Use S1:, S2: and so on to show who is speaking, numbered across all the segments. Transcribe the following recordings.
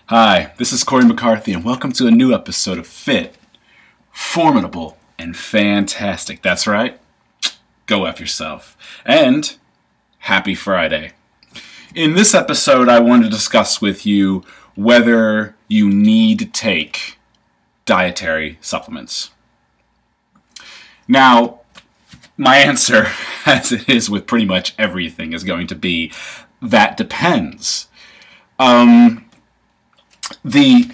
S1: Hi, this is Corey McCarthy, and welcome to a new episode of Fit, Formidable, and Fantastic. That's right, go F yourself. And happy Friday. In this episode, I want to discuss with you whether you need to take dietary supplements. Now, my answer, as it is with pretty much everything, is going to be that depends. The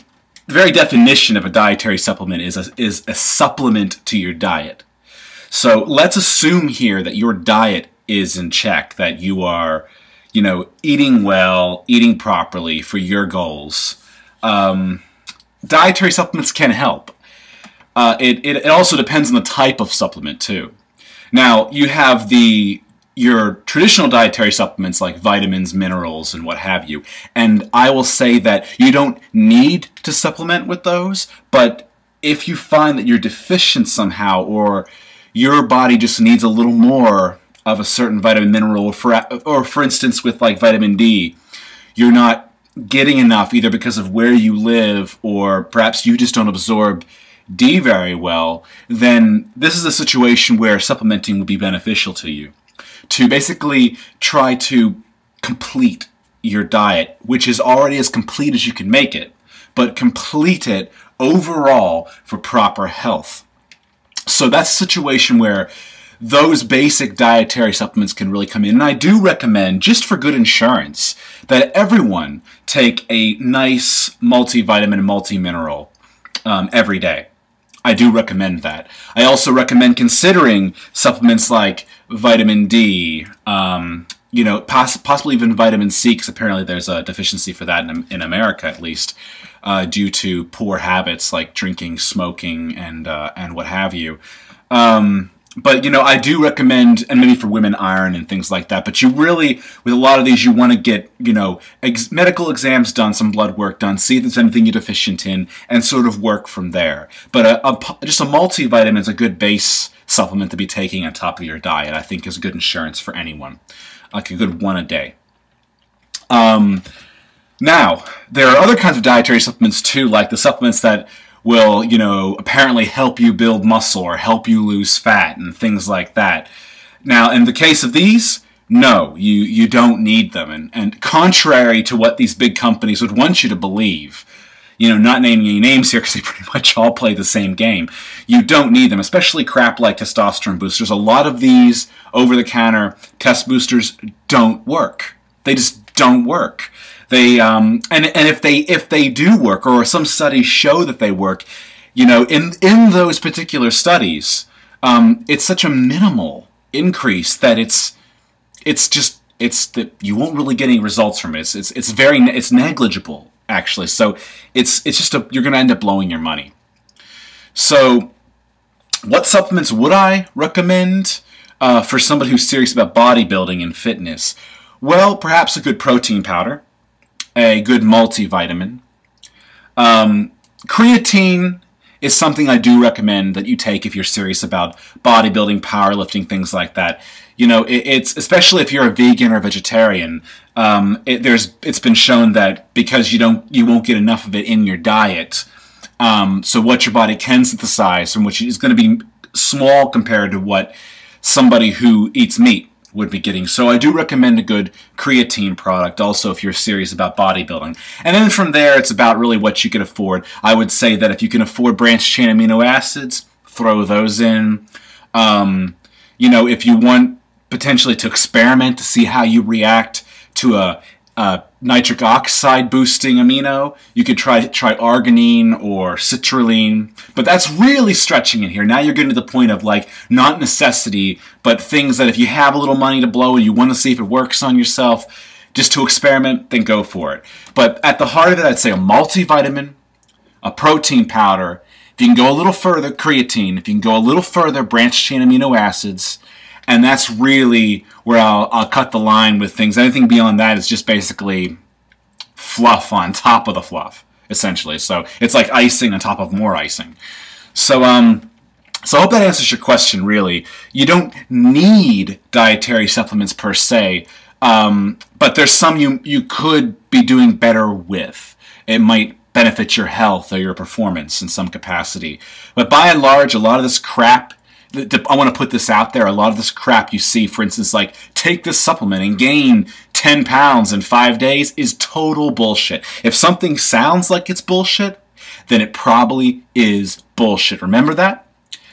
S1: very definition of a dietary supplement is a supplement to your diet. So let's assume here that your diet is in check, that you are, eating well, eating properly for your goals. Dietary supplements can help. It also depends on the type of supplement too. Now, you have your traditional dietary supplements like vitamins, minerals, and what have you. And I will say that you don't need to supplement with those, but if you find that you're deficient somehow, or your body just needs a little more of a certain vitamin, mineral, or for instance with like vitamin D, you're not getting enough either because of where you live, or perhaps you just don't absorb D very well, then this is a situation where supplementing would be beneficial to you. To basically try to complete your diet, which is already as complete as you can make it, but complete it overall for proper health. So that's a situation where those basic dietary supplements can really come in. And I do recommend, just for good insurance, that everyone take a nice multivitamin and multimineral every day. I do recommend that. I also recommend considering supplements like vitamin D, possibly even vitamin C, because apparently there's a deficiency for that in America, at least, due to poor habits like drinking, smoking, and what have you. But I do recommend, and maybe for women, iron and things like that. But you really, with a lot of these, you want to get, medical exams done, some blood work done, see if there's anything you're deficient in, and sort of work from there. But just a multivitamin is a good base supplement to be taking on top of your diet. I think is good insurance for anyone, like a good one a day. Now, there are other kinds of dietary supplements too, like the supplements that will, apparently help you build muscle or help you lose fat and things like that. Now, in the case of these, no, you don't need them. And contrary to what these big companies would want you to believe, not naming any names here because they pretty much all play the same game, you don't need them, especially crap like testosterone boosters. A lot of these over-the-counter test boosters don't work. They just don't work. They and if they do work, or some studies show that they work, in those particular studies, it's such a minimal increase that it's that you won't really get any results from it. It's negligible actually. So it's just you're going to end up blowing your money. So what supplements would I recommend for somebody who's serious about bodybuilding and fitness? Well, perhaps a good protein powder, a good multivitamin. Creatine is something I do recommend that you take if you're serious about bodybuilding, powerlifting, things like that. It's especially if you're a vegan or a vegetarian. It's been shown that because you won't get enough of it in your diet. So what your body can synthesize from which is going to be small compared to what somebody who eats meat would be getting. So I do recommend a good creatine product also if you're serious about bodybuilding. And then from there, it's about really what you can afford. I would say that if you can afford branched-chain amino acids, throw those in. If you want potentially to experiment to see how you react to a nitric oxide boosting amino, you could try arginine or citrulline, but that's really stretching it here. Now you're getting to the point of like not necessity, but things that if you have a little money to blow and you want to see if it works on yourself, just to experiment, then go for it. But at the heart of it, I'd say a multivitamin, a protein powder. If you can go a little further, creatine. If you can go a little further, branched chain amino acids. And that's really where I'll cut the line with things. Anything beyond that is just basically fluff on top of the fluff, essentially. So it's like icing on top of more icing. So I hope that answers your question, really. You don't need dietary supplements per se, but there's some you could be doing better with. it might benefit your health or your performance in some capacity. But by and large, a lot of this crap, I want to put this out there, a lot of this crap you see, for instance, like, take this supplement and gain 10 pounds in 5 days, is total bullshit. If something sounds like it's bullshit, then it probably is bullshit. Remember that?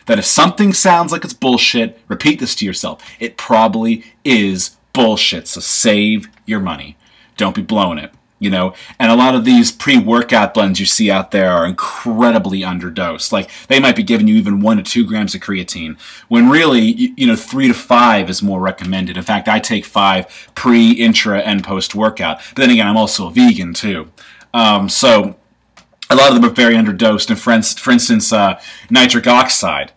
S1: That if something sounds like it's bullshit, repeat this to yourself, it probably is bullshit. So save your money. Don't be blowing it. You know, and a lot of these pre-workout blends you see out there are incredibly underdosed. Like, they might be giving you even 1 to 2 grams of creatine, when really, you know, 3 to 5 is more recommended. In fact, I take 5 pre, intra, and post-workout. But then again, I'm also a vegan too. So a lot of them are very underdosed. And for instance, nitric oxide,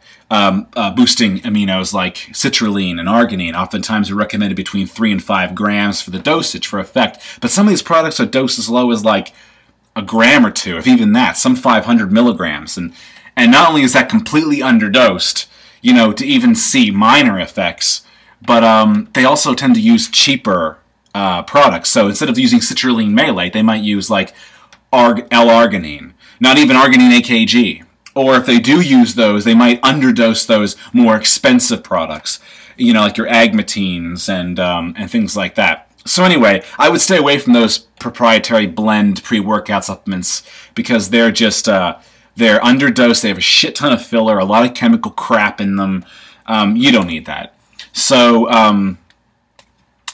S1: boosting aminos like citrulline and arginine oftentimes are recommended between 3 and 5 grams for the dosage for effect. But some of these products are dosed as low as like a gram or 2, if even that, some 500 milligrams. And not only is that completely underdosed, you know, to even see minor effects, but they also tend to use cheaper products. So instead of using citrulline malate, they might use like L-arginine, not even arginine AKG. Or if they do use those, they might underdose those more expensive products, you know, like your agmatines and things like that. So anyway, I would stay away from those proprietary blend pre-workout supplements because they're just they're underdosed. They have a shit ton of filler, a lot of chemical crap in them. You don't need that. So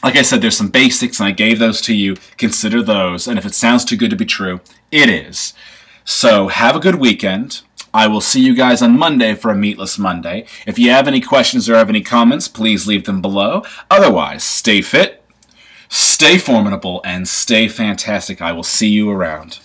S1: like I said, there's some basics, and I gave those to you. Consider those, and if it sounds too good to be true, it is. So have a good weekend. I will see you guys on Monday for a Meatless Monday. If you have any questions or have any comments, please leave them below. Otherwise, stay fit, stay formidable, and stay fantastic. I will see you around.